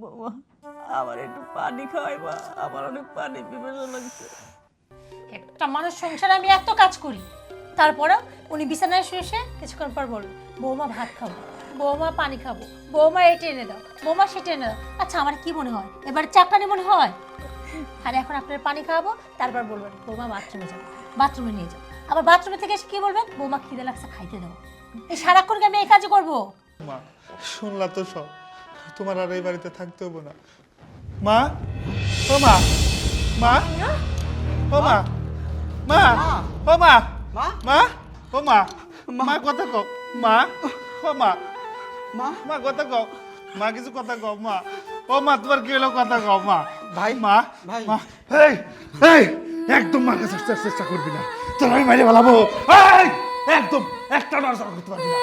বাবা, আমার একটু পানি খাওয়াইবা, আমার অনেক পানি পিপাসা লাগছে। একটা মানুষ সংসারে আমি এত কাজ করি, তারপরেও উনি বিছানায় শুয়ে শুয়ে কিছুক্ষণ পর বলবে বৌমা ভাত খাবো, বৌমা পানি খাবো, বৌমা এটা এনে দাও, বৌমা সেটা এনে দাও। আচ্ছা আমার কি মনে হয় এবার চাকরানি মনে হয়? আর এখন আপনার পানি খাওয়াবো, তারপর বলবেন বৌমা বাথরুমে যাবো, বাথরুমে নিয়ে যাবো। আবার বাথরুমে থেকে এসে কি বলবেন বৌমা খিদে লাগছে খাইতে দেবো। এই সারাক্ষণ কি আমি এই কাজই করবো? মা শুনলা তো সব, তোমার আর এই বাড়িতে থাকতে হবো না। মা, ও মা, মা, ও মা, মা, ও মা, মা, ও মা, মা কথা কও, মা, ও মা, মা কথা কও, মা কিছু কথা কও, মা, ও মা তোমার কি হলো কথা কও, মা, ভাই, মা, ভাই। মা, এই, এই, একদম মার কাছে আসার চেষ্টা করবি না, তোর আমি মাইরে ফেলাবো, এই, একদম একটা নড়াচড়া করতে পারবি না।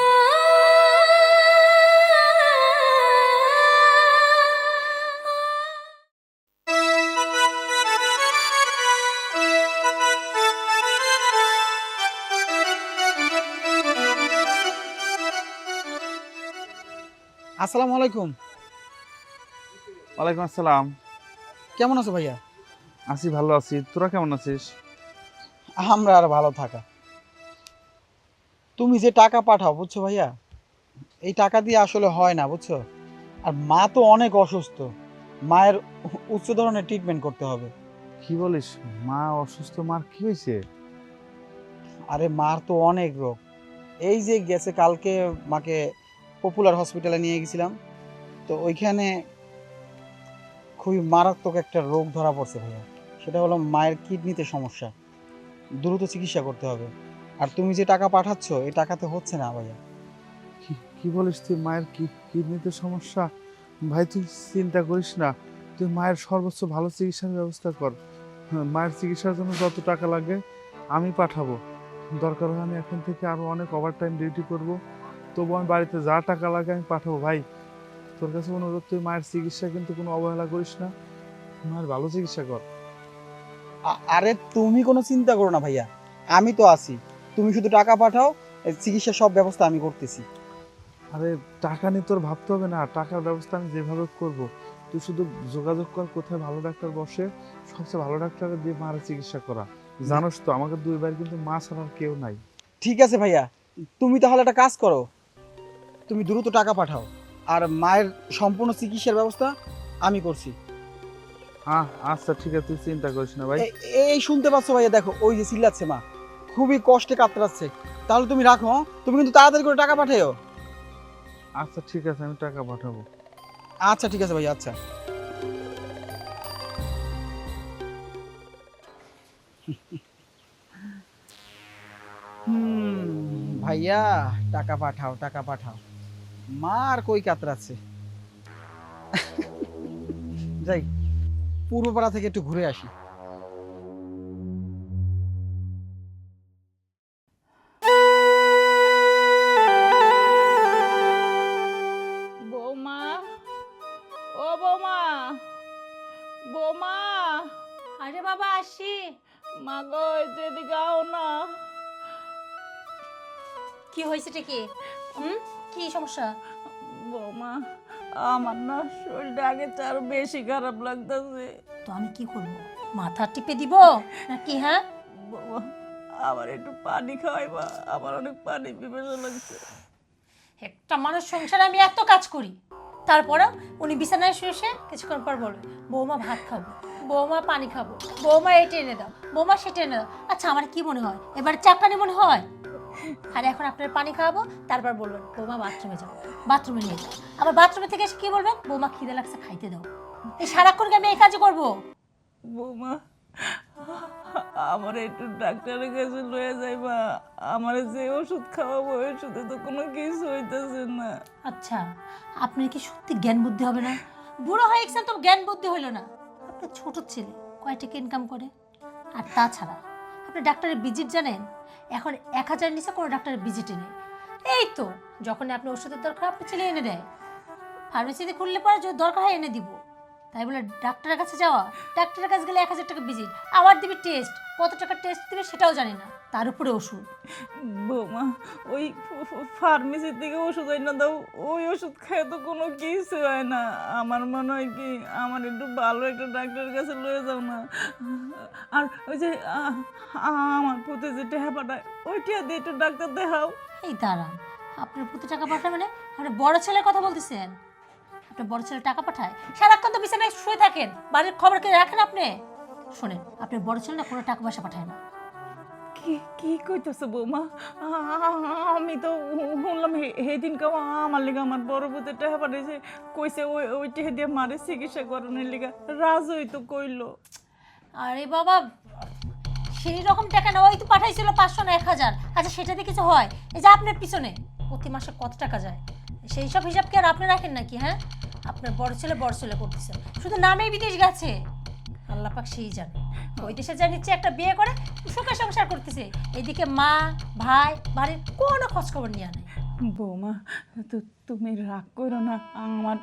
আসসালামু আলাইকুম। ওয়ালাইকুম আসসালাম। কেমন আছো ভাইয়া? আছি, ভালো আছি। তোরা কেমন আছিস? আমরা আর ভালো থাকা। তুমি যে টাকা পাঠাও বুঝছো ভাইয়া, এই টাকা দিয়ে আসলে হয় না বুঝছো। আর মা তো অনেক অসুস্থ, মায়ের উচ্চ ধরনের ট্রিটমেন্ট করতে হবে। কি বলিস? মা অসুস্থ? মার কি হয়েছে? আরে মার তো অনেক রোগ। এই যে গেছে কালকে মাকে পপুলার হসপিটালে নিয়ে গেছিলাম, তো ওইখানে খুবই মারাত্মক একটা রোগ ধরা পড়ছে ভাইয়া। সেটা হলো মায়ের কিডনিতে সমস্যা, দ্রুত চিকিৎসা করতে হবে। আর তুমি যে টাকা পাঠাচ্ছ এই টাকাতে হচ্ছে না ভাইয়া। কি বলিস তুই? মায়ের কিডনিতে সমস্যা? ভাই তুই চিন্তা করিস না, তুই মায়ের সর্বোচ্চ ভালো চিকিৎসার ব্যবস্থা কর। হ্যাঁ, মায়ের চিকিৎসার জন্য যত টাকা লাগে আমি পাঠাবো। দরকার হয় আমি এখন থেকে আরো অনেক ওভারটাইম ডিউটি করব, তবু আমি বাড়িতে যা টাকা লাগে আমি পাঠাবো। ভাই তোর কাছে অনুরোধ, তুই মায়ের চিকিৎসা কিন্তু কোনো অবহেলা করিস না, মায়ের ভালো চিকিৎসা কর। আরে তুমি কোনো চিন্তা করো না ভাইয়া, আমি তো আছি। তুমি শুধু টাকা পাঠাও, এই চিকিৎসার সব ব্যবস্থা আমি করতেছি। আরে টাকা নিয়ে তোর ভাবতে হবে না, টাকার ব্যবস্থা আমি যেভাবে করব। তুই শুধু যোগাযোগ কর কোথায় ভালো ডাক্তার বসে, সবচেয়ে ভালো ডাক্তার দিয়ে মার চিকিৎসা করা। জানোস তো আমাকে দুই ভাইয়ের কিন্তু মা ছাড়া আর কেউ নাই। ঠিক আছে ভাইয়া, তুমি তাহলে একটা কাজ করো, তুমি দ্রুত টাকা পাঠাও, আর মায়ের সম্পূর্ণ চিকিৎসার ব্যবস্থা আমি করছি। আচ্ছা ঠিক আছে, তুই চিন্তা করিস না ভাই। এই শুনতে পাচ্ছ ভাইয়া? দেখো ওই যে চিল্লাচ্ছে মা, খুবই কষ্টে কাতরাচ্ছে। তাহলে তুমি রাখো, তুমি কিন্তু তাড়াতাড়ি করে টাকা পাঠাও। আচ্ছা ঠিক আছে, আমি টাকা পাঠাবো। আচ্ছা ঠিক আছে ভাইয়া, আচ্ছা। ভাইয়া টাকা পাঠাও, টাকা পাঠাও। মা আর কই কাতরাচ্ছে। যাই পূর্বপাড়া থেকে একটু ঘুরে আসি। বৌমা, ও বৌমা, বৌমা, আরে বাবা আসি। মা গো একটু এদিকে আও না। কি হয়েছে কি? কি সমস্যা? বৌমা, আমার না শরীরটা আগে আরো বেশি খারাপ লাগতেছে। তো আমি কি করব? মাথা টিপে দিব নাকি? হ্যাঁ বৌমা, আমার একটু পানি খাওয়াইবা, আমার অনেক পানি পিপাসা লাগছে। একটা মানুষ সংসারে আমি এত কাজ করি, তারপরেও উনি বিছানায় শুয়ে শুয়ে কিছুক্ষণ পর বলবে বৌমা ভাত খাবো, বৌমা পানি খাবো, বৌমা এটা এনে দাও, বৌমা সেটা এনে দাও। আচ্ছা আমার কি মনে হয় এবার চাকরানি মনে হয়? আর এখন আপনার পানি খাওয়াবো, তারপর বলবেন বৌমা বাথরুমে যাবো, বাথরুমে নিয়ে যাও। আবার বাথরুমে থেকে এসে কি বলবেন বৌমা খিদে লাগছে খাইতে দাও। এই সারাক্ষণ কি আমি এই কাজই করবো? বৌমা, আমার একটু ডাক্তারের কাছে লয়ে যাইবা, আমার যে ওষুধ খাওয়াবো ওই ওষুধে তো কোনো কিছু হইতেছে না। আচ্ছা আপনার কি সত্যি জ্ঞান বুদ্ধি হবে না? বুড়ো হয়ে গেছেন তো জ্ঞান বুদ্ধি হইল না? আপনার ছোট ছেলে কয় টাকা ইনকাম করে? আর তাছাড়া আপনি ডাক্তারের ভিজিট জানেন? এখন 1000 নিচে কোনো ডাক্তারের ভিজিটে নেই। এই তো যখন আপনি ওষুধের দরকার আপনি ছেলে এনে দেয়, ফার্মেসিতে খুললে পরে যদি দরকার হয় এনে দিব। তাই বলে ডাক্তারের কাছে যাওয়া, ডাক্তারের কাছে গেলে 1000 টাকা ভিজিট, আবার দিবি টেস্ট, কত টাকা টেস্ট দিবে সেটাও জানি না। তার উপরে ওষুধ। বৌমা ওই ফার্মেসি থেকে ওষুধ এনে দাও, ওই ওষুধ খেয়ে তো কোনো কিছু হয় না। আমার মনে হয় কি আমার একটু ভালো একটা ডাক্তারের কাছে লয়ে যাও না। আর ওই যে আমার পুঁতে যে টেহা পাঠায় ওইটা দিয়ে একটু ডাক্তার দেখাও। এই দাঁড়ান, আপনার প্রতি টাকা পাঠায় মানে আপনি বড় ছেলের কথা বলতেছেন? আপনার বড় ছেলে টাকা পাঠায়? সারাক্ষণ তো বিছানায় শুয়ে থাকেন, বাড়ির খবর কে রাখেন আপনি? শোনেন, আপনার বড় ছেলে না কোনো টাকা পয়সা পাঠায় না। কি কি কইতেছে বৌমা? আমি তো শুনলাম সেদিনকে আমার লিগা আমার বড় পুঁতে টেহা পাঠাইছে, কইছে ওই ওই টেহা দিয়ে মারে চিকিৎসা করানোর লিগা। রাজই তো কইলো। আরে বাবা, সেই রকম টাকা না, ওই তো পাঠাইছিল 500 না 1000। আচ্ছা সেটা দিয়ে কিছু হয়? এই যে আপনার পিছনে প্রতি মাসে কত টাকা যায়, সেই সব হিসাব কি আর আপনি রাখেন নাকি? হ্যাঁ, আপনার বড় ছেলে করতেছে, শুধু নামেই বিদেশ গেছে। আল্লাহ পাক সেই জানে, ওই দেশে যা নিচ্ছে একটা বিয়ে করে সুখে সংসার করতেছে, এদিকে মা ভাই বাড়ির কোনো খোঁজ খবর নিয়ে নেয়। বৌমা তো তুমি রাগ করো না, আমার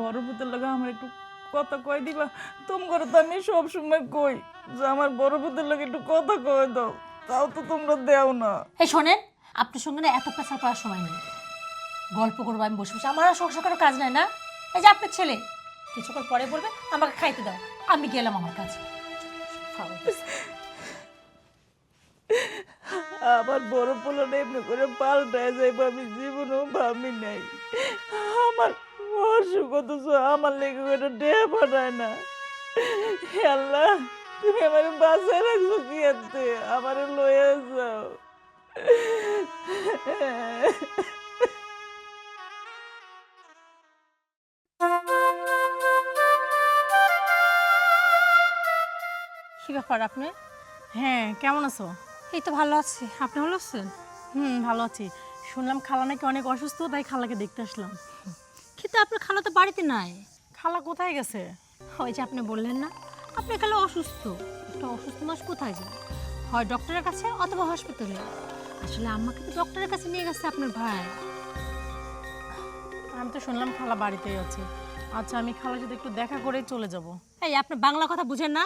বড় পুতের লাগে আমার একটু কথা কই দিবা। তোমার তো আমি সব সময় কই যে আমার বড় পুতের লাগে একটু কথা কই দাও, তাও তো তোমরা দেও না। এই শোনেন, আপনার সঙ্গে না এত পেশাল করার সময় নেই। গল্প করবো আমি বসে বসে, আমার আর সংসার করার কাজ নাই না? এই যে আপনার ছেলে কিছুক্ষণ পরে বলবে আমাকে খাইতে দাও, আমি গেলাম আমার কাছে। আমার বড় পোলাটা এমনি করে পাল্টায় যাইব আমি জীবনেও ভাবি নাই। আমার অসুখ অথচ আমার লেগে করে ডেয়া পাঠায় না। হে আল্লাহ, তুমি আমার বাসায় রাখছো কি আনতে, আমার লয়ে যাও। কি ব্যাপার আপনি? হ্যাঁ, কেমন আছো? এই তো ভালো আছি, আপনি ভালো আছেন? ভালো আছি। শুনলাম খালা নাকি অনেক অসুস্থ, তাই খালাকে দেখতে আসলাম। কিন্তু আপনার খালা তো বাড়িতে নাই। খালা কোথায় গেছে? ওই যে আপনি বললেন না আপনার খালা অসুস্থ, একটা অসুস্থ মানুষ কোথায় যায়? হয় ডক্টরের কাছে অথবা হসপিটালে। আসলে আম্মাকে তো ডক্টরের কাছে নিয়ে গেছে আপনার ভাই। আমি তো শুনলাম খালা বাড়িতেই আছে। আচ্ছা, আমি খালার সাথে একটু দেখা করে চলে যাব। এই আপনি বাংলা কথা বুঝেন না?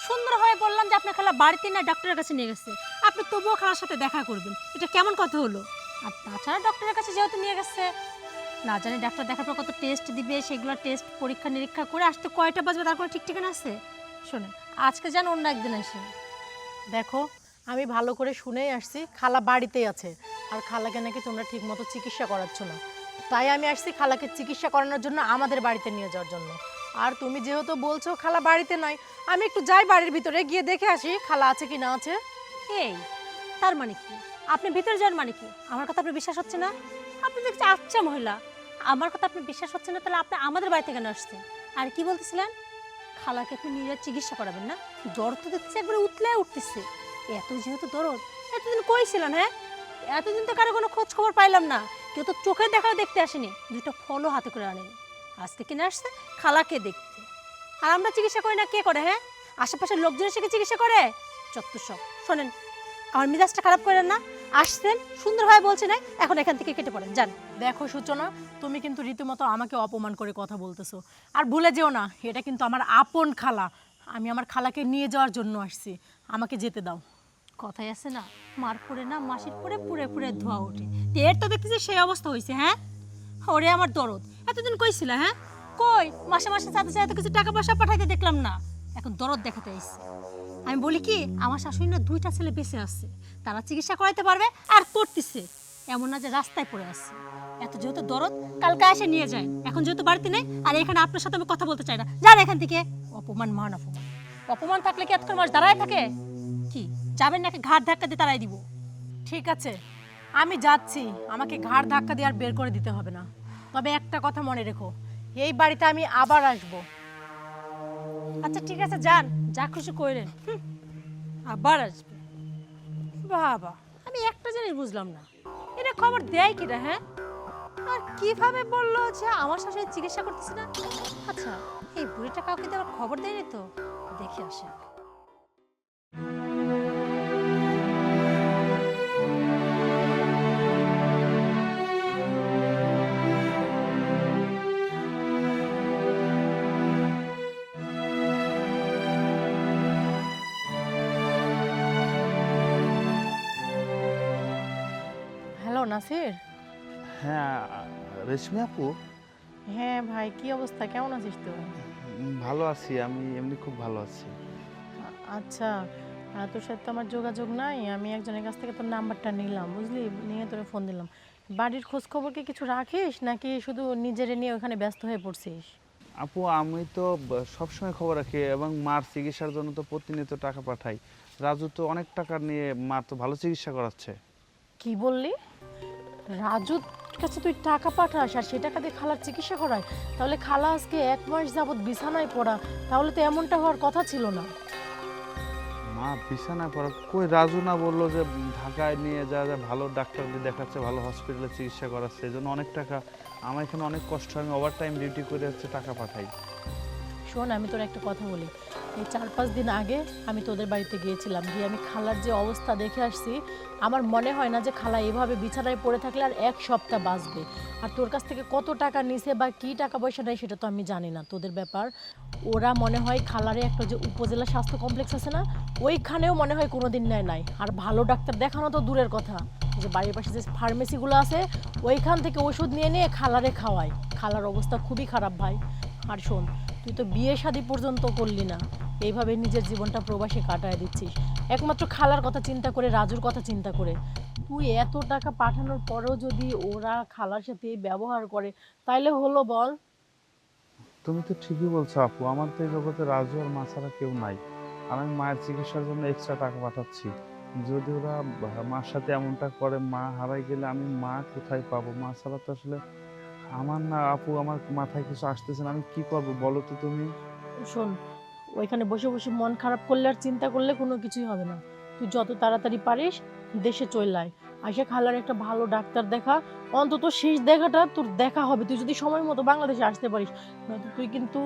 সুন্দর হয়ে বললাম যে আপনার খালা বাড়িতে না ডাক্তারের কাছে নিয়ে গেছে, আপনি তবুও খালার সাথে দেখা করবেন, এটা কেমন কথা হলো? আর তাছাড়া ডক্টরের কাছে যেহেতু নিয়ে গেছে, না জানি ডাক্তার দেখার পর কত টেস্ট দিবে, সেগুলো টেস্ট পরীক্ষা নিরীক্ষা করে আসতে কয়টা বাজবে তার কোনো ঠিক ঠিকানা আছে? শোনেন, আজকে যেন অন্য একদিন আসেন। দেখো, আমি ভালো করে শুনেই আসছি খালা বাড়িতেই আছে, আর খালাকে নাকি তোমরা ঠিকমতো চিকিৎসা করাচ্ছ না। তাই আমি আসছি খালাকে চিকিৎসা করানোর জন্য আমাদের বাড়িতে নিয়ে যাওয়ার জন্য। আর তুমি যেহেতু বলছো খালা বাড়িতে নাই, আমি একটু যাই বাড়ির ভিতরে গিয়ে দেখে আসি খালা আছে কি না আছে। এই তার মানে কি? আপনি ভিতরে যান মানে কি? আমার কথা আপনার বিশ্বাস হচ্ছে না? আপনি দেখছি আচ্ছা মহিলা, আমার কথা আপনি বিশ্বাস হচ্ছে না, তাহলে আপনি আমাদের বাড়িতে কেন আসছেন? আর কি বলতেছিলেন? খালাকে আপনি নিজে চিকিৎসা করাবেন না? দরদ তো দেখছি একবারে উতলে উঠতেছে। এত যেহেতু দরদ, এতদিন কই ছিলেন? হ্যাঁ, এতদিন তো কারো কোনো খোঁজ খবর পাইলাম না, কেউ তো চোখে দেখাও দেখতে আসেনি, দুটো ফলও হাতে করে আনেনি। আজকে কিনে আসছে খালাকে দেখতে। আর আমরা চিকিৎসা করি না কে করে? হ্যাঁ, আশেপাশের লোকজন এসে কি চিকিৎসা করে? চত্বর সব। শোনেন, আমার মেজাজটা খারাপ করেন না। আসছেন সুন্দরভাবে বলছে না, এখন এখান থেকে কেটে পড়েন, যান। দেখো সূচনা, তুমি কিন্তু রীতিমতো আমাকে অপমান করে কথা বলতেছো। আর ভুলে যেও না, এটা কিন্তু আমার আপন খালা। আমি আমার খালাকে নিয়ে যাওয়ার জন্য আসছি, আমাকে যেতে দাও। কথাই আছে না, মার পড়ে না মাসির পরে পুরে পুরে ধোয়া ওঠে। এর তো দেখতেছি সেই অবস্থা হয়েছে। হ্যাঁ, ওরে আমার দরদ, এতদিন কইছিল? হ্যাঁ, কই মাসে মাসে সাথে সাথে কিছু টাকা পয়সা পাঠাইতে দেখলাম না, এখন দরদ দেখাতে আইছে। আমি বলি কি, আমার শাশুড়ি না 2টা ছেলে বেঁচে আছে, তারা চিকিৎসা করাইতে পারবে আর করতেছে, এমন না যে রাস্তায় পড়ে আছে। এত যেহেতু দরদ, কালকে এসে নিয়ে যায়, এখন যেহেতু বাড়িতে নেই, আর এখানে আপনার সাথে আমি কথা বলতে চাই না, যান এখান থেকে। অপমান মান অপমান, অপমান থাকলে কি এতক্ষণ মাস দাঁড়ায় থাকে? কি যাবেন নাকি ঘাট ধাক্কা দিয়ে তাড়াই দিব? ঠিক আছে, আমি যাচ্ছি, আমাকে ঘাড় ধাক্কা দিয়ে আর বের করে দিতে হবে না। তবে একটা কথা মনে রেখো, এই বাড়িতে আমি আবার আসবো। আচ্ছা ঠিক আছে, যান, যা খুশি কইরেন। আবার আসবে বাবা। আমি একটা জিনিস বুঝলাম না, এটা খবর দেয় কিনা? হ্যাঁ, আর কিভাবে বললো যে আমার শাশুড়ি চিকিৎসা করতেছে না? আচ্ছা, এই বুড়িটা কাউকে তো আবার খবর দেয়নি তো, দেখে আসে। নাসির? হ্যাঁ, রেশমি আপু। হ্যাঁ ভাই, কি অবস্থা, কেমন আছিস তুই? ভালো আছি, আমি এমনি খুব ভালো আছি। আচ্ছা, তোর সাথে তো আমার যোগাযোগ নাই, আমি একজনের কাছ থেকে তোর নাম্বারটা নিলাম, বুঝলি, নিয়ে তোরে ফোন দিলাম। বাড়ির খোঁজ খবর কি কিছু রাখিস, নাকি শুধু নিজেরে নিয়ে ওখানে ব্যস্ত হয়ে পড়ছিস? আপু আমি তো সবসময় খবর রাখি এবং মার চিকিৎসার জন্য তো প্রতিনিয়ত টাকা পাঠাই। রাজু তো অনেক টাকা নিয়ে মার তো ভালো চিকিৎসা করাচ্ছে। কি বললি? রাজুর কাছে তুই টাকা পাঠাস আর সেই টাকা দিয়ে খালার চিকিৎসা করায়? তাহলে খালা আজকে 1 মাস যাবৎ বিছানায় পড়া, তাহলে তো এমনটা হওয়ার কথা ছিল না। মা বিছানায় পড়া কই? রাজু না বললো যে ঢাকায় নিয়ে যা যা ভালো ডাক্তার দিয়ে দেখাচ্ছে, ভালো হসপিটালে চিকিৎসা করাচ্ছে, এই জন্য অনেক টাকা। আমার এখানে অনেক কষ্ট, আমি ওভার টাইম ডিউটি করে হচ্ছে টাকা পাঠাই। শোন, আমি তোর একটা কথা বলি। এই 4-5 দিন আগে আমি তোদের বাড়িতে গিয়েছিলাম, গিয়ে আমি খালার যে অবস্থা দেখে আসছি, আমার মনে হয় না যে খালা এভাবে বিছানায় পড়ে থাকলে আর 1 সপ্তাহ বাঁচবে। আর তোর কাছ থেকে কত টাকা নিছে বা কি টাকা পয়সা নেয় সেটা তো আমি জানি না, তোদের ব্যাপার। ওরা মনে হয় খালারে একটা যে উপজেলা স্বাস্থ্য কমপ্লেক্স আছে না, ওইখানেও মনে হয় কোনোদিন নেয় নাই। আর ভালো ডাক্তার দেখানো তো দূরের কথা, যে বাড়ির পাশে যে ফার্মেসিগুলো আছে ওইখান থেকে ওষুধ নিয়ে নিয়ে খালারে খাওয়ায়। খালার অবস্থা খুবই খারাপ ভাই। আর শোন, তুই তো বিয়ে শাদী পর্যন্ত করলি না, এইভাবে নিজের জীবনটা প্রবাসে কাটায় দিচ্ছিস একমাত্র খালার কথা চিন্তা করে, রাজুর কথা চিন্তা করে। তুই এত টাকা পাঠানোর পরেও যদি ওরা খালার সাথে এই ব্যবহার করে, তাইলে হলো বল? তুমি তো ঠিকই বলছো আপু, আমার তো এই জগতে রাজু আর মা ছাড়া কেউ নাই। আর আমি মায়ের চিকিৎসার জন্য এক্সট্রা টাকা পাঠাচ্ছি। যদি ওরা মার সাথে এমনটা করে, মা হারাই গেলে আমি মা কোথায় পাবো? মা ছাড়া তো আসলে আমার না আপু, আমার মাথায় কিছু আসতেছে না, আমি কি করবো বলো তো তুমি? শোন, ওইখানে বসে বসে মন খারাপ করলে আর চিন্তা করলে কোনো কিছুই হবে না। তুই যত তাড়াতাড়ি পারিস দেশে চলে আয়, আইসা খালার একটা ভালো ডাক্তার দেখা, অন্তত শেষ দেখাটা তোর দেখা হবে। তুই যদি সময় মতো বাংলাদেশে আসতে পারিস, নয়তো তুই কিন্তু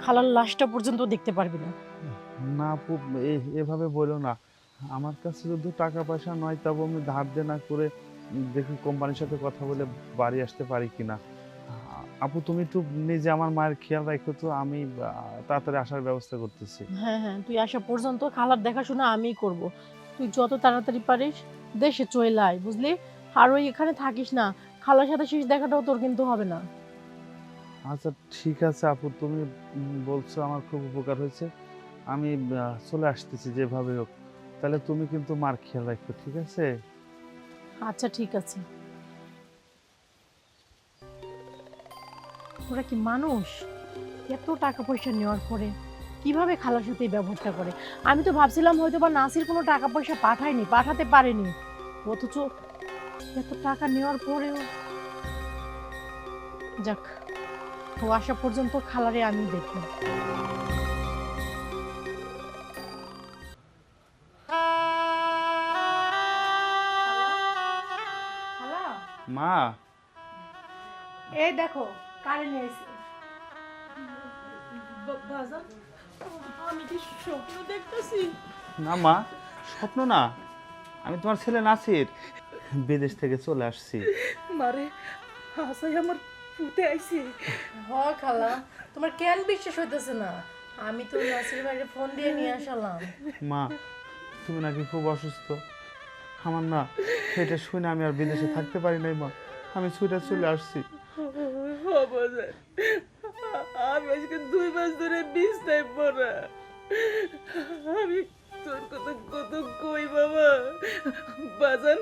খালার লাশটা পর্যন্ত দেখতে পারবি না। না আপু, এভাবে বলো না। আমার কাছে যদি টাকা পয়সা নয়, তবে আমি ধার দেনা করে দেখি কোম্পানির সাথে কথা বলে বাড়ি আসতে পারি কিনা। আপু তুমি একটু নিজে আমার মায়ের খেয়াল রাখো তো, আমি তাড়াতাড়ি আসার ব্যবস্থা করতেছি। হ্যাঁ হ্যাঁ, তুই আসা পর্যন্ত খালার দেখাশোনা আমিই করব। তুই যত তাড়াতাড়ি পারিস দেশে চলে আয়, বুঝলি? আর ওই এখানে থাকিস না, খালার সাথে শেষ দেখাটাও তোর কিন্তু হবে না। আচ্ছা ঠিক আছে আপু, তুমি বলছো, আমার খুব উপকার হয়েছে। আমি চলে আসতেছি যেভাবে হোক। তাহলে তুমি কিন্তু মার খেয়াল রাখো, ঠিক আছে? আচ্ছা ঠিক আছে। ওরা কি মানুষ? এত টাকা পয়সা নেওয়ার পরে কিভাবে খালার সাথে এই ব্যবহারটা করে? আমি তো ভাবছিলাম হয়তো বা নাসির কোনো টাকা পয়সা পাঠায়নি, পাঠাতে পারেনি, অথচ এত টাকা নেওয়ার পরেও। যাক, ও আসা পর্যন্ত খালারে আমি দেখব। মা, এই দেখো কারে নিয়ে এসে। বাজান, আমি কি স্বপ্ন দেখতেছি? না মা, স্বপ্ন না, আমি তোমার ছেলে নাসির, বিদেশ থেকে চলে আসছি। মারে, হাসাই আমার পুতে আইছে। হ খালা, তোমার কেন বিশ্বাস হইতেছে না? আমি তো নাসির ভাইরে ফোন দিয়ে নিয়ে আসলাম। মা, তুমি নাকি খুব অসুস্থ। আমার না এটা শুনে আমি আর বিদেশে থাকতে পারি নাই মা, আমি ছুটে চলে আসছি। বাজান, আমি আজকে 2 মাস ধরে বিছনায় পড়া। আমি তোর কথা কত কই বাবা। বাজান,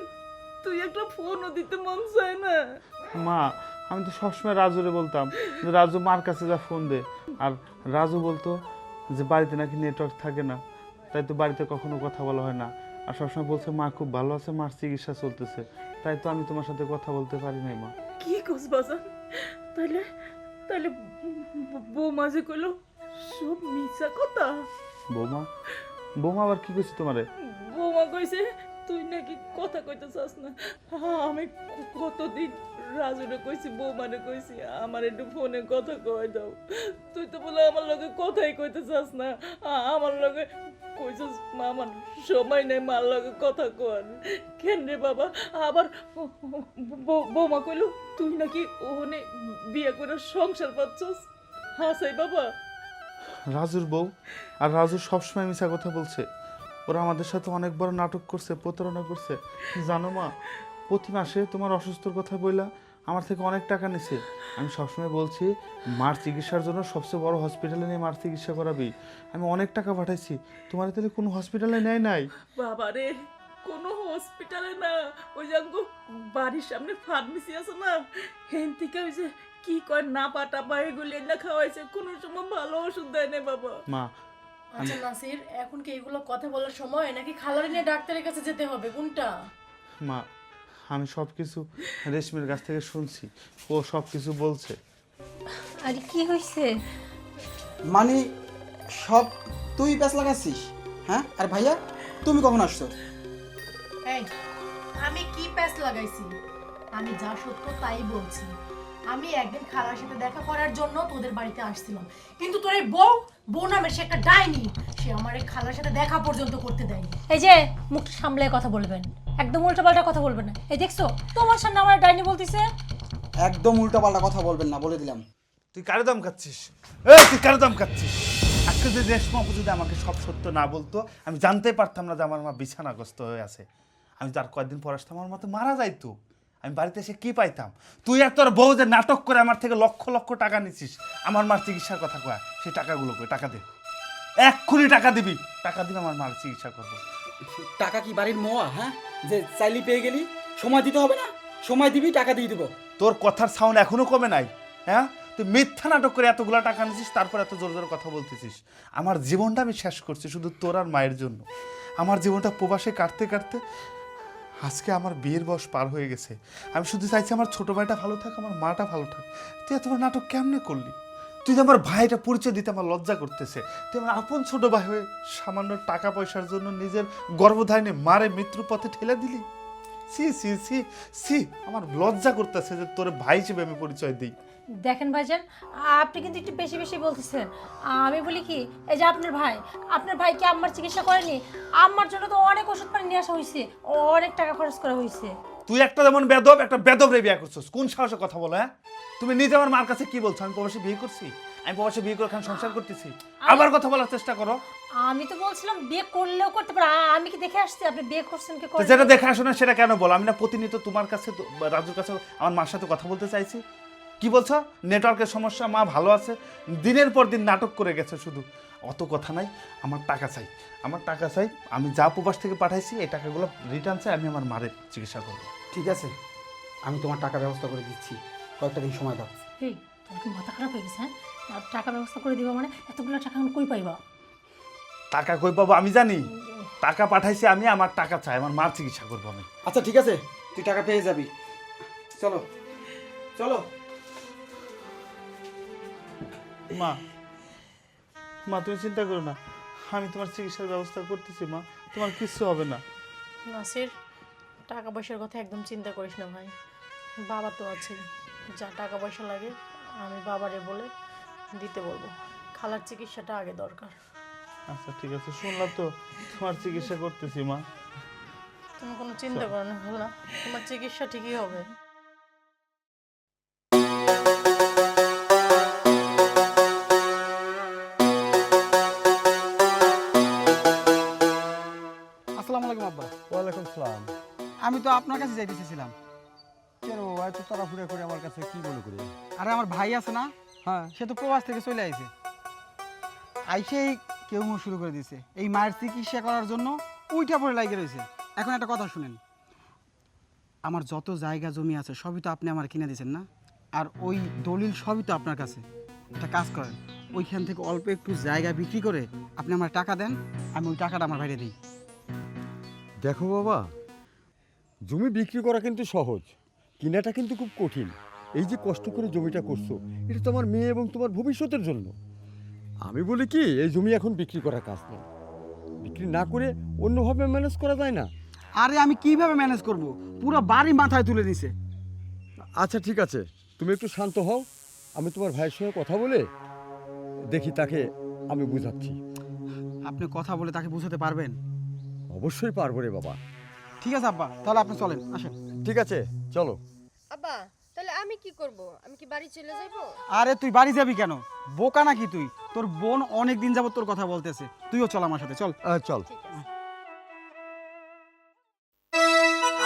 তুই একটা ফোনও দিতে মন চায় না? মা, আমি তো সবসময় রাজুরে বলতাম যে রাজু মার কাছে যা ফোন দে, আর রাজু বলতো যে বাড়িতে নাকি নেটওয়ার্ক থাকে না, তাই তো বাড়িতে কখনো কথা বলা হয় না। আর সবসময় বলছে মা খুব ভালো আছে, মার চিকিৎসা চলতেছে, তাই তো আমি তোমার সাথে কথা বলতে পারি নাই মা। কি কস বাজান? তাইলে তাইলে বৌমা যে কইলো সব মিছা কথা? বৌমা? বৌমা আবার কি কইছে তোমারে? বৌমা কইছে তুই নাকি কথা কইতে চাস না। আমি কতদিন রাজুরে কইছি, বৌমারে কইছি আমার একটু ফোনে কথা কই দাও। তুই তো বলে আমার লগে কথাই কইতে চাস না। আমার লগে কইছস আমার সময় নেই মার লগে কথা কর। কেন রে বাবা? আবার বৌমা কইলো তুই নাকি ওখানে বিয়ে করে সংসার পাচ্ছস। হাসাই বাবা। রাজুর বউ আর রাজু সবসময় মিছা কথা বলছে। ওরা আমাদের সাথে অনেক বড় নাটক করছে, প্রতারণা করছে, জানো মা? প্রতি মাসে তোমার অসুস্থর কথা বললা আমার থেকে অনেক টাকা নিছে। আমি সবসময় বলছি মার চিকিৎসার জন্য সবচেয়ে বড় হসপিটালে নিয়ে মার চিকিৎসা করাবি। আমি অনেক টাকা পাঠাইছি, তোমার তাহলে কোনো হসপিটালে নেয় নাই? বাবারে, কোনো হসপিটালে না, ওই জাঙ্গো বাড়ির সামনে ফার্মেসি আছে না, হেন থেকে ওই যে কি কয় না পাটা বা এগুলি না খাওয়াইছে, কোনো সময় ভালো ওষুধ দেয় না বাবা। মা আচ্ছা নাসির, এখন কি এগুলো কথা বলার সময় নাকি খালারে নিয়ে ডাক্তারের কাছে যেতে হবে, কোনটা? মা আমি সব কিছু রেশমির কাছ থেকে শুনছি, ও সব কিছু বলছে। আরে কি হয়েছে? মানে সব তুই প্যাঁচ লাগাচ্ছিস? হ্যাঁ, আর ভাইয়া তুমি কখন আসছো? এই, আমি কি প্যাচ লাগাইছি? আমি যা সত্য তাই বলছি। আমি একদিন খালার সাথে দেখা করার জন্য তোদের বাড়িতে আসছিলাম, কিন্তু তোর এই বউ নামের সে একটা ডাইনি, সে আমার এই খালার সাথে দেখা পর্যন্ত করতে দেয়নি। এই যে মুখ সামলে কথা বলবেন, একদম উল্টোপাল্টা কথা বলবেন না। এই দেখছো তোমার সামনে আমার ডাইনি বলতিছে। একদম উল্টোপাল্টা কথা বলবেন না, বলে দিলাম। তুই কারে দাম খাচ্ছিস? এই তুই কারে দাম খাচ্ছিস? আজকে যদি রেশমা আপু যদি আমাকে সব সত্য না বলতো, আমি জানতেই পারতাম না যে আমার মা বিছানাগ্রস্ত হয়ে আছে। আমি তার কয়েকদিন পর আসতাম, আমার মা তো মারা যাইতো। আমি বাড়িতে এসে কি পাইতাম? তুই আর তোর বউ যে নাটক করে আমার থেকে লক্ষ লক্ষ টাকা নিছিস আমার মার চিকিৎসার কথা কয়া, সেই টাকাগুলো কই? টাকা দে, এক্ষুনি টাকা দিবি। টাকা দিবি, আমার মার চিকিৎসা করবো। টাকা কি বাড়ির মোয়া? হ্যাঁ, যে চাইলি পেয়ে গেলি, সময় দিতে হবে না? সময় দিবি, টাকা দিয়ে দিব। তোর কথার সাউন্ড এখনো কমে নাই? হ্যাঁ, তুই মিথ্যা নাটক করে এতগুলা টাকা নিছিস, তারপর এত জোর জোর কথা বলতেছিস। আমার জীবনটা আমি শেষ করছি শুধু তোর আর মায়ের জন্য। আমার জীবনটা প্রবাসে কাটতে কাটতে আজকে আমার বিয়ের বয়স পার হয়ে গেছে। আমি শুধু চাইছি আমার ছোট ভাইটা ভালো থাক, আমার মাটা ভালো থাক। তুই এত বড় নাটক কেমনে করলি? তুই যে আমার ভাইটা পরিচয় দিতে আমার লজ্জা করতেছে। তুই আমার আপন ছোট ভাই হয়ে সামান্য টাকা পয়সার জন্য নিজের গর্ভধারিণী মারে মৃত্যুর পথে ঠেলে দিলি। সি সি সি সি, আমার লজ্জা করতেছে যে তোর ভাই হিসেবে আমি পরিচয় দিই। দেখেন ভাইজান, আপনি কিন্তু একটু বেশি বেশি বলতেছেন। আমি বলি কি, এই যে আপনার ভাই কি আম্মার চিকিৎসা করেনি? আম্মার জন্য তো অনেক ওষুধ পানি নিয়ে আসা হয়েছে, অনেক টাকা খরচ করা হয়েছে। তুই একটা যেমন বেদব, একটা বেদব রে বিয়ে করছিস। কোন সাহসে কথা বলো? হ্যাঁ, তুমি নিজে আমার মার কাছে কি বলছো? আমি প্রবাসে বিয়ে করছি, আমি প্রবাসে বিয়ে করে এখানে সংসার করতেছি। আবার কথা বলার চেষ্টা করো। আমি তো বলছিলাম বিয়ে করলেও করতে পারে। আমি কি দেখে আসছি আপনি বিয়ে করছেন কি তো করেন? যেটা দেখে আসো না সেটা কেন বল? আমি না প্রতিনিয়ত তোমার কাছে, রাজুর কাছে আমার মার সাথে কথা বলতে চাইছি। কি বলছো? নেটওয়ার্কের সমস্যা, মা ভালো আছে। দিনের পর দিন নাটক করে গেছে শুধু। অত কথা নাই, আমার টাকা চাই, আমার টাকা চাই। আমি যা প্রবাস থেকে পাঠাইছি এই টাকাগুলো রিটার্ন চাই, আমি আমার মায়ের চিকিৎসা করবো। ঠিক আছে, আমি তোমার টাকা ব্যবস্থা করে দিচ্ছি, কয়েকটা দিন সময় দাও। এই, তোমার কি মাথা খারাপ হয়ে গেছে? হ্যাঁ, আর টাকা ব্যবস্থা করে দিবা মানে এতগুলো টাকা আমি কই পাইবা? টাকা কই পাবো আমি জানি। টাকা পাঠাইছি আমি, আমার টাকা চাই, আমার মার চিকিৎসা করবো আমি। আচ্ছা ঠিক আছে, তুই টাকা পেয়ে যাবি। চলো চলো। মা, মা তুমি চিন্তা করো না, আমি তোমার চিকিৎসার ব্যবস্থা করতেছি। মা, তোমার কিচ্ছু হবে না। নাসির, টাকা পয়সার কথা একদম চিন্তা করিস না ভাই, বাবা তো আছে, যা টাকা পয়সা লাগে আমি বাবারে বলে দিতে বলবো। খালার চিকিৎসাটা আগে দরকার। আচ্ছা ঠিক আছে, শুনলাম তো, তোমার চিকিৎসা করতেছি। মা তুমি কোনো চিন্তা করো না খালা, তোমার চিকিৎসা ঠিকই হবে। আসসালামু আলাইকুম আব্বা। ওয়ালাইকুম সালাম। আমি তো আপনার কাছে যাইতে চেয়েছিলাম। কেন এত তাড়াহুড়া করে আমার কাছে কি মনে করি? আরে আমার ভাই আছে না, হ্যাঁ, সে তো প্রবাস থেকে চলে আইছে, আইসেই কেউ শুরু করে দিয়েছে এই মায়ের চিকিৎসা করার জন্য উইটা পড়ে লাগিয়ে রয়েছে। এখন একটা কথা শুনেন, আমার যত জায়গা জমি আছে সবই তো আপনি আমার কিনে দিয়েছেন না, আর ওই দলিল সবই তো আপনার কাছে। একটা কাজ করেন, ওইখান থেকে অল্প একটু জায়গা বিক্রি করে আপনি আমার টাকা দেন, আমি ওই টাকাটা আমার বাইরে দিই। দেখো বাবা, জমি বিক্রি করা কিন্তু সহজ, কিনাটা কিন্তু খুব কঠিন। এই যে কষ্ট করে জমিটা করছো, এটা তোমার মেয়ে এবং তোমার ভবিষ্যতের জন্য। আমি বলি কি, এই জমি এখন বিক্রি করার কাজ নেই, বিক্রি না করে অন্যভাবে ম্যানেজ করা যায় না? আরে আমি কিভাবে ম্যানেজ করব, পুরো বাড়ি মাথায় তুলে দিছে। আচ্ছা ঠিক আছে, তুমি একটু শান্ত হও, আমি তোমার ভাইয়ের সঙ্গে কথা বলে দেখি, তাকে আমি বুঝাচ্ছি। আপনি কথা বলে তাকে বুঝাতে পারবেন? অবশ্যই পারবো রে বাবা। ঠিক আছে আব্বা, তাহলে আপনি চলেন, আসেন। ঠিক আছে, চলো। আব্বা, তাহলে আমি কি করব? আমি কি বাড়ি চলে যাব? আরে তুই বাড়ি যাবি কেন, বোকা নাকি তুই? তোর বোন অনেক দিন যাবত তোর কথা বলতেছে, তুইও চল আমার সাথে, চল। চল। ঠিক আছে।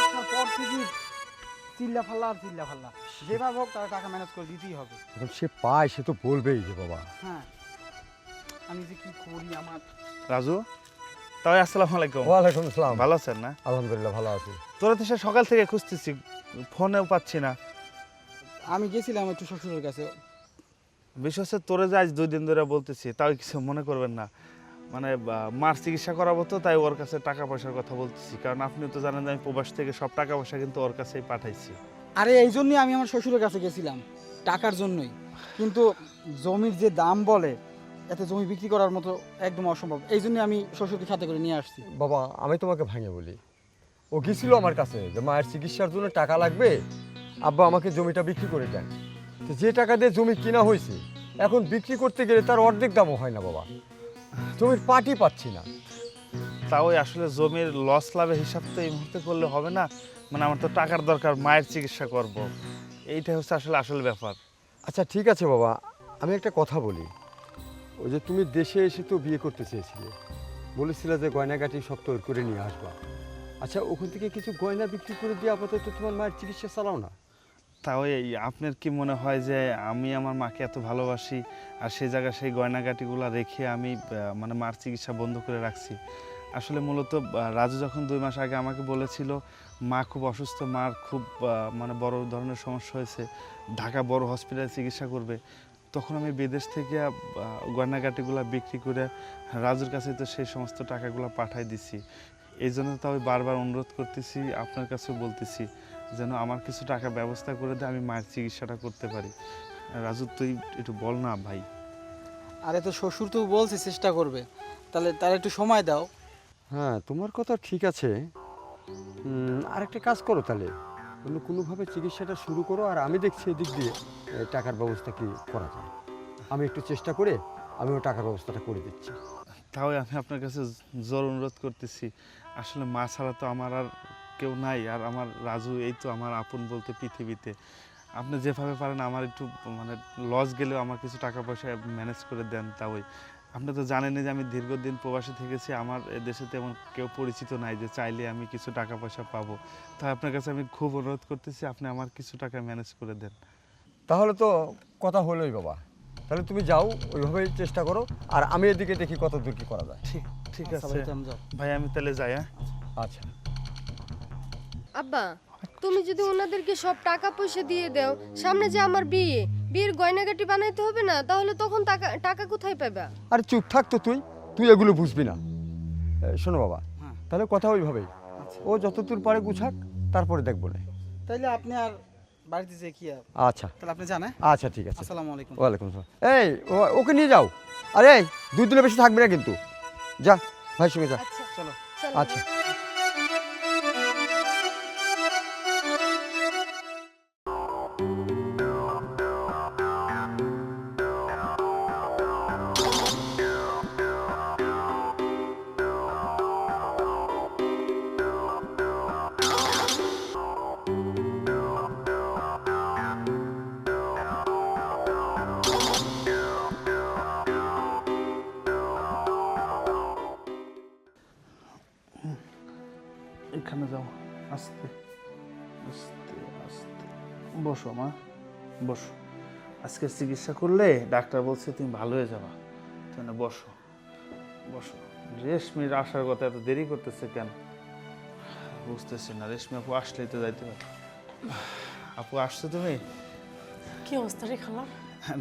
আসার পর থেকে চিল্লা ফাল্লা আর চিল্লা ফাল্লা যেভাবে হোক তারা টাকা ম্যানেজ করে দিতেই হবে। এখন সে পায় সে তো বলবেই যে বাবা। হ্যাঁ, আমি যে কি করি আমার। রাজু, তাই আসসালামু আলাইকুম। ওয়ালাইকুম আসসালাম। ভালো আছেন না? আলহামদুলিল্লাহ ভালো আছি। তোরা তো সে সকাল থেকে খুঁজতেছি, ফোনেও পাচ্ছি না। আমি গেছিলাম একটু শ্বশুরের কাছে। বিশেষ করে তোরে যে আজ 2 দিন ধরে বলতেছি, তাও কিছু মনে করবেন না। মানে মার চিকিৎসা করাবো তো, তাই ওর কাছে টাকা পয়সার কথা বলতেছি। কারণ আপনি তো জানেন যে আমি প্রবাস থেকে সব টাকা পয়সা কিন্তু ওর কাছেই পাঠাইছি। আরে এই জন্যই আমি আমার শ্বশুরের কাছে গেছিলাম, টাকার জন্যই। কিন্তু জমির যে দাম বলে, এত জমি বিক্রি করার মতো একদম অসম্ভব। এই জন্য আমি শ্বশুরকে সাথে করে নিয়ে আসছি। বাবা আমি তোমাকে ভাঙে বলি, ও গেছিল আমার কাছে যে মায়ের চিকিৎসার জন্য টাকা লাগবে, আব্বা আমাকে জমিটা বিক্রি করে দেন। তো যে টাকা দিয়ে জমি কিনা হয়েছে, এখন বিক্রি করতে গেলে তার অর্ধেক দামও হয় না বাবা, জমির পাটি পাচ্ছি না। তাও আসলে জমির লস লাভের হিসাব তো এই মুহূর্তে করলে হবে না। মানে আমার তো টাকার দরকার, মায়ের চিকিৎসা করব। এইটা হচ্ছে আসলে আসল ব্যাপার। আচ্ছা ঠিক আছে বাবা, আমি একটা কথা বলি। ওই যে তুমি দেশে এসে তো বিয়ে করতে চেয়েছিলে, বলেছিলে যে গয়নাগাটি সব তৈরি করে নিয়ে আসবা। আচ্ছা ওখান থেকে কিছু গয়না বিক্রি করে দিয়ে আপাতত তোমার মায়ের চিকিৎসা চালাও না। তাও এই আপনার কি মনে হয় যে আমি আমার মাকে এত ভালোবাসি আর সেই জায়গায় সেই গয়নাগাটিগুলো রেখে আমি মানে মার চিকিৎসা বন্ধ করে রাখছি? আসলে মূলত রাজু যখন 2 মাস আগে আমাকে বলেছিল মা খুব অসুস্থ, মার খুব মানে বড় ধরনের সমস্যা হয়েছে, ঢাকা বড় হসপিটালে চিকিৎসা করবে, তখন আমি বিদেশ থেকে গয়নাগাটিগুলো বিক্রি করে রাজুর কাছে তো সেই সমস্ত টাকাগুলো পাঠাই দিছি। এই জন্য তো আমি বারবার অনুরোধ করতেছি, আপনার কাছেও বলতেছি যেন আমার কিছু টাকা ব্যবস্থা করে দেয়, আমি মায়ের চিকিৎসাটা করতে পারি। রাজু তুই একটু বল না ভাই। আরে তো শ্বশুর তো বলছে চেষ্টা করবে, তাহলে তার একটু সময় দাও। হ্যাঁ তোমার কথা ঠিক আছে, আরেকটা কাজ করো তাহলে, অন্য কোনোভাবে চিকিৎসাটা শুরু করো, আর আমি দেখছি এদিক দিয়ে টাকার ব্যবস্থা কি করা যায়। আমি একটু চেষ্টা করে আমিও টাকার ব্যবস্থাটা করে দিচ্ছি। তাও আমি আপনার কাছে জোর অনুরোধ করতেছি, আসলে মা ছাড়া তো আমার আর কেউ নাই, আর আমার রাজু এই তো আমার আপন বলতে পৃথিবীতে। আপনি যেভাবে পারেন আমার একটু মানে লস গেলেও আমার কিছু টাকা পয়সা ম্যানেজ করে দেন। তাওই আপনি তো জানেনই যে আমি দীর্ঘদিন প্রবাসী থেকেছি, আমার এ দেশে তেমন কেউ পরিচিত নাই যে চাইলে আমি কিছু টাকা পয়সা পাবো। তাই আপনার কাছে আমি খুব অনুরোধ করতেছি, আপনি আমার কিছু টাকা ম্যানেজ করে দেন। তাহলে তো কথা হলোই বাবা, তাহলে তুমি যাও ওইভাবেই চেষ্টা করো, আর আমি এদিকে দেখি কত দূর কি করা যায়। ঠিক ঠিক আচ্ছা আছে ভাই, তুমি যাও। ভাই, আমি তাহলে যাই। হ্যাঁ আচ্ছা আব্বা, তুমি যদি ওনাদেরকে সব টাকা পয়সা দিয়ে দাও, সামনে যে আমার বিয়ের গয়নাগাটি বানাইতে হবে না, তাহলে তখন টাকা টাকা কোথায় পাবা? আরে চুপ থাক তো, তুই এগুলো বুঝবি না। শোনো বাবা, হ্যাঁ। তাহলে কথা ওইভাবেই, ও যতদূর পারে গুছাক, তারপরে দেখবো না। তাইলে আপনি আর বাড়িতে যে কি আর, আচ্ছা তাহলে আপনি জানেন। আচ্ছা ঠিক আছে। আসসালামু আলাইকুম। ওয়ালাইকুম আসসালাম। এই ওকে নিয়ে যাও। আরে 2 দিনের বেশি থাকবে না কিন্তু, যা ভাইয়ের সঙ্গে যা। আচ্ছা চলো। চলো। আচ্ছা এখানে যাও, আস্তে আস্তে আস্তে। বসো মা, বসো। আজকে চিকিৎসা করলে ডাক্তার বলছে তুমি ভালো হয়ে যাবা। তুমি বসো বসো। রেশমির আসার কথা এত দেরি করতেছে কেন বুঝতেছি না। রেশমি আপু আসলেই তো যাইতে পারে। আপু আসছো তুমি? কি অবস্থা রে খালা?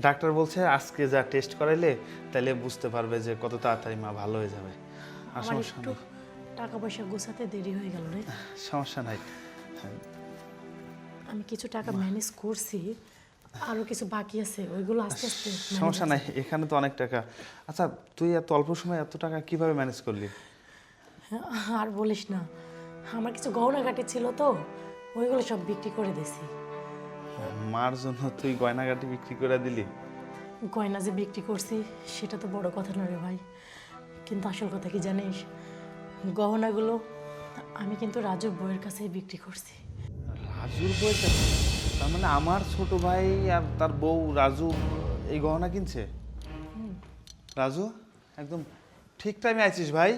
ডাক্তার বলছে আজকে যা টেস্ট করাইলে তাহলে বুঝতে পারবে যে কত তাড়াতাড়ি মা ভালো হয়ে যাবে। আর আমার সমস্যা একটু নেই, টাকা পয়সা গোছাতে দেরি হয়ে গেল রে। সমস্যা নাই। আমি কিছু টাকা ম্যানেজ করছি, আরো কিছু বাকি আছে, ওইগুলো আস্তে আস্তে manage সমস্যা নাই, আছে। এখানে তো অনেক টাকা। আচ্ছা তুই এত অল্প সময় এত টাকা কিভাবে ম্যানেজ করলি? আর বলিস না, আমার কিছু গহনাগাটি ছিল তো, ওইগুলো সব বিক্রি করে দিছি। মার জন্য তুই গয়নাগাটি বিক্রি করে দিলি? গয়না যে বিক্রি করছি সেটা তো বড় কথা না রে ভাই, কিন্তু আসল কথা কি জানিস, গহনাগুলো আমি কিন্তু রাজুর বউয়ের কাছেই বিক্রি করছি। রাজুর বই? তার মানে আমার ছোট ভাই আর তার বউ রাজু এই গহনা কিনছে? রাজু একদম ঠিক টাইমে আছিস ভাই।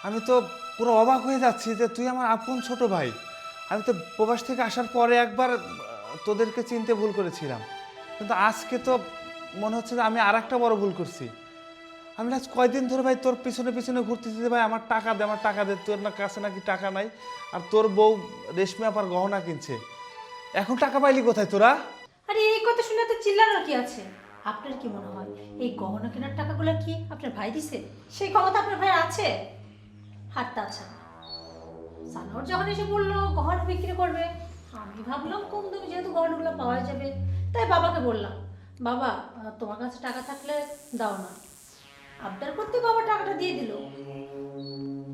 আমি তো পুরো অবাক হয়ে যাচ্ছি যে তুই আমার আপন ছোট ভাই, আমি তো প্রবাস থেকে আসার পরে একবার তোদেরকে চিনতে ভুল করেছিলাম, কিন্তু আজকে তো মনে হচ্ছে যে আমি আর একটা বড় ভুল করছি। আমি আজ কয়দিন ধরে ভাই তোর পিছনে পিছনে ঘুরতেছি যে ভাই আমার টাকা দে, আমার টাকা দে, তোর না কাছে নাকি টাকা নাই, আর তোর বউ রেশমি আপার গহনা কিনছে। এখন টাকা পাইলি কোথায় তোরা? আরে এই কথা শুনে তো চিল্লানোর কি আছে? আপনার কি মনে হয় এই গহনা কেনার টাকাগুলো কি আপনার ভাই দিছে? সেই ক্ষমতা আপনার ভাই আছে? আর তাছাড়া সানোর যখন এসে বললো গহনা বিক্রি করবে, আমি ভাবলাম কম দামে যেহেতু গহনাগুলো পাওয়া যাবে, তাই বাবাকে বললাম, বাবা তোমার কাছে টাকা থাকলে দাও না। আবদার করতে বাবা টাকাটা দিয়ে দিল,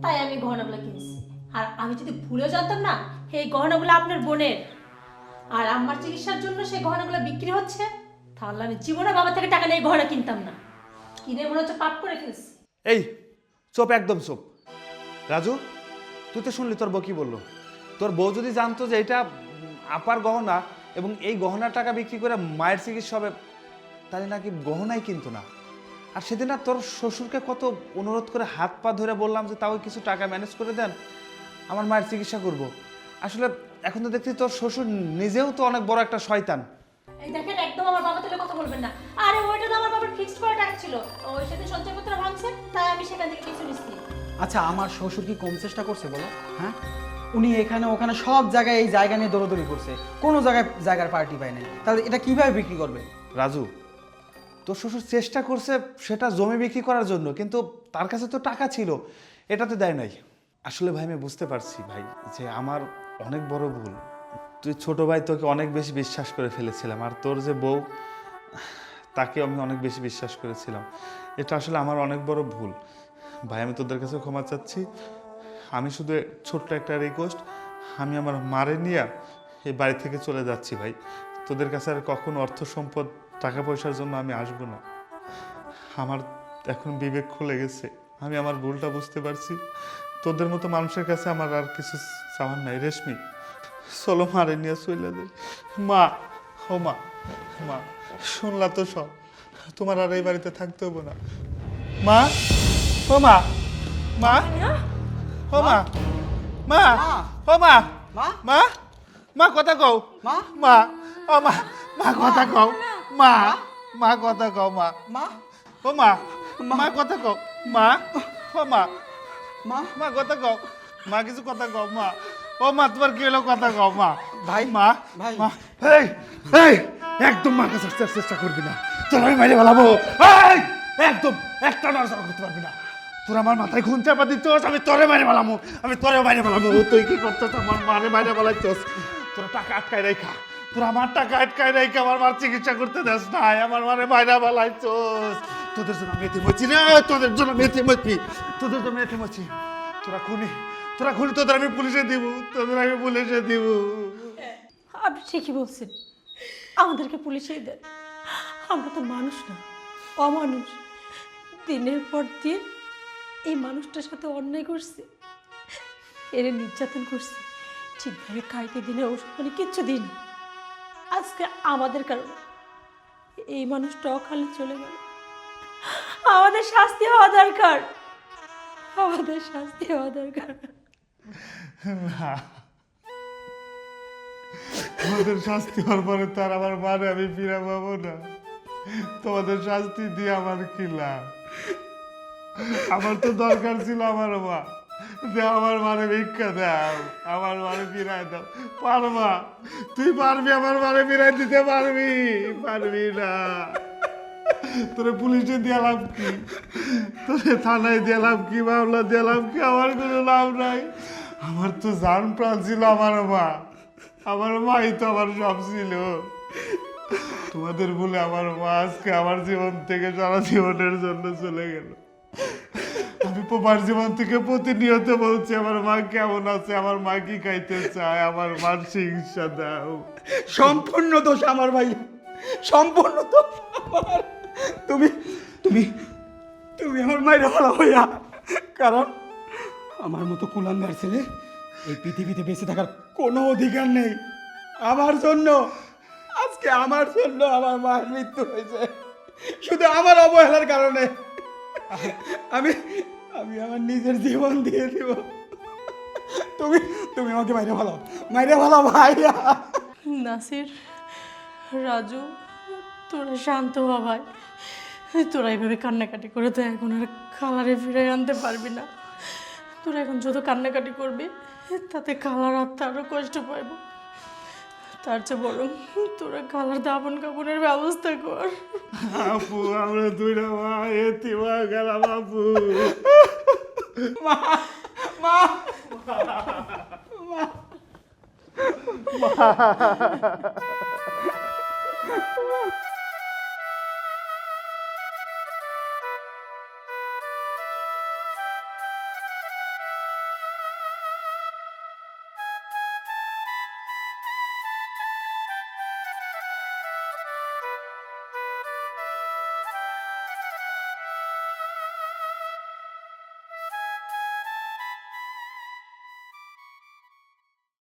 তাই আমি গহনাগুলো কিনছি। আর আমি যদি ভুলে জানতাম না এই গহনাগুলো আপনার বোনের আর আমার চিকিৎসার জন্য সেই গহনাগুলো বিক্রি হচ্ছে, তাহলে আমি জীবনে বাবা থেকে টাকা নিয়ে গহনা কিনতাম না। কিনে মনে হচ্ছে পাপ করে ফেলছি। এই চুপ, একদম চুপ। রাজু, তুই তো শুনলি তোর বউ কি বললো। তোর বউ যদি জানতো যে এটা আপার গহনা এবং এই গহনার টাকা বিক্রি করে মায়ের চিকিৎসা হবে, তাহলে নাকি গহনাই কিনতো না। আর সেদিন না তোর শ্বশুরকে কত অনুরোধ করে হাত পা ধরে বললাম যে তাও কিছু টাকা ম্যানেজ করে দেন, আমার মায়ের চিকিৎসা করব। আসলে এখন তো দেখছি তোর শ্বশুর নিজেও তো অনেক বড় একটা শয়তান। এই দেখেন, একদম আমার বাবা তুলে কথা বলবেন না। আরে ওইটা তো আমার বাবার ফিক্সড করা টাকা ছিল, ওই সাথে সঞ্চয়পত্র ভাঙছে, তাই আমি সেখান থেকে কিছু নিচ্ছি। আচ্ছা, আমার শ্বশুর কি কম চেষ্টা করছে বলো? হ্যাঁ, উনি এখানে ওখানে সব জায়গায় এই জায়গা নিয়ে দৌড়দৌড়ি করছে, কোনো জায়গার পার্টি পায় নাই। তাহলে এটা কিভাবে বিক্রি করবে? রাজু, তোর শ্বশুর চেষ্টা করছে সেটা জমি বিক্রি করার জন্য, কিন্তু তার কাছে তো টাকা ছিল, এটা তো দেয় নাই। আসলে ভাই আমি বুঝতে পারছি ভাই যে আমার অনেক বড় ভুল। তুই ছোট ভাই, তোকে অনেক বেশি বিশ্বাস করে ফেলেছিলাম, আর তোর যে বউ তাকে আমি অনেক বেশি বিশ্বাস করেছিলাম। এটা আসলে আমার অনেক বড় ভুল ভাই, আমি তোদের কাছে ক্ষমা চাচ্ছি। আমি শুধু ছোট্ট একটা রিকোয়েস্ট, আমি আমার মারে নিয়ে এই বাড়ি থেকে চলে যাচ্ছি ভাই। তোদের কাছে আর কখনো অর্থ সম্পদ টাকা পয়সার জন্য আমি আসবো না। আমার এখন বিবেক খুলে গেছে, আমি আমার ভুলটা বুঝতে পারছি। তোদের মতো মানুষের কাছে আমার আর কিছু চাওয়ার নাই। রেশমি, চলো মারে নিয়ে চলে যাই। মা, ও মা, মা শুনলা তো সব, তোমার আর এই বাড়িতে থাকতে হবো না। মা, ও মা, মা, ও মা, মা, ও মা, মা, মা কথা কও, মা, মা, ও মা, মা কথা কও, মা, মা কথা কও, মা, মা, ও মা, মা কথা কও, মা, ও মা, মা, মা কথা কও, মা কিছু কথা কও, মা, ও মা তোমার কি হলো কথা কও, মা, ভাই, মা, ভাই। মা, এই এই একদম মার কাছে আসার চেষ্টা করবি না, তোর আমি মাইরে ফেলাবো। এই একদম একটা নড়াচড়া করতে পারবি না। তোর আমার মাথায় খুন চাপা দিচ্ছস, আমি তোরে মাইরে ফেলামো, আমি তোরে মাইরে ফেলামো। তুই কি করতেছ? আমার মারে মাইরে ফেলাইছস। তোরা টাকা আটকায় রাখা, তোরা আমার টাকা আটকায় রাখা আমার মার চিকিৎসা করতে দেস নাই, আমার মারে মাইরে ফেলাইছস। তোদের জন্য মেথি মরছি রে, তোদের জন্য মেথি মরছি, তোদের জন্য মেথি মরছি। তোরা খুনি, তোরা খুনি, তোদের আমি পুলিশে দিব, তোদের আমি পুলিশে দিব। আপনি ঠিকই বলছেন, আমাদেরকে পুলিশেই দেন। আমরা তো মানুষ না, অমানুষ। দিনের পর দিন এই মানুষটার সাথে অন্যায় করছি, এর নির্যাতন করছি, ঠিকভাবে খাইতে দিনে ওষুধ মানে কিচ্ছু দিন। আজকে আমাদের কারণে এই মানুষটাও খালি চলে গেল। আমাদের শাস্তি হওয়া দরকার, আমাদের শাস্তি হওয়া দরকার। না, তোমাদের শাস্তি হওয়ার পরে তো আর আমার মারে আমি ফিরে পাবো না। তোমাদের শাস্তি দিয়ে আমার কি লাভ? আমার তো দরকার ছিল আমার মা, যে আমার মারে ভিক্ষা দাও, আমার মারে ফিরাই দাও। পারবা? তুই পারবি আমার মারে ফিরাই দিতে? পারবি? পারবি না। তোরে পুলিশে দিয়ে লাভ কি? তোরে থানায় দিয়ে লাভ কি? মামলা দিয়ে লাভ কি? আমার কোনো লাভ নাই। আমার তো জান প্রাণ ছিল আমার মা, আমার মাই তো আমার সব ছিল। তোমাদের বলে আমার মা আজকে আমার জীবন থেকে সারা জীবনের জন্য চলে গেল। আমি প্রবার জীবন থেকে প্রতিনিয়ত বলছি আমার মা কেমন আছে, আমার মা কি খাইতে চায়, আমার মার চিকিৎসা দাও। সম্পূর্ণ দোষ আমার ভাই, সম্পূর্ণ দোষ আমার। তুমি তুমি তুমি আমার মায়ের হলা হইয়া, কারণ আমার মতো কুলাঙ্গার ছেলে এই পৃথিবীতে বেঁচে থাকার কোনো অধিকার নেই। আমার জন্য আজকে আমার জন্য আমার মায়ের মৃত্যু হয়েছে, শুধু আমার অবহেলার কারণে। আমি আমি আমার নিজের জীবন দিয়ে দিব তুমি তুমি আমাকে মাইরে ভালো ভাইয়া। নাসির, রাজু, তোরা শান্ত হ ভাই। তোরা এইভাবে কান্নাকাটি করে তো এখন আর খালারে ফিরে আনতে পারবি না। তোরা এখন যত কান্নাকাটি করবি তাতে খালার আত্মা আরও কষ্ট পাইব। তার চেয়ে বরং তোরা খালার দাফন কাপড়ের ব্যবস্থা কর। আপু আমরা দুইটা মা এতিমা গেলাম আপু। মা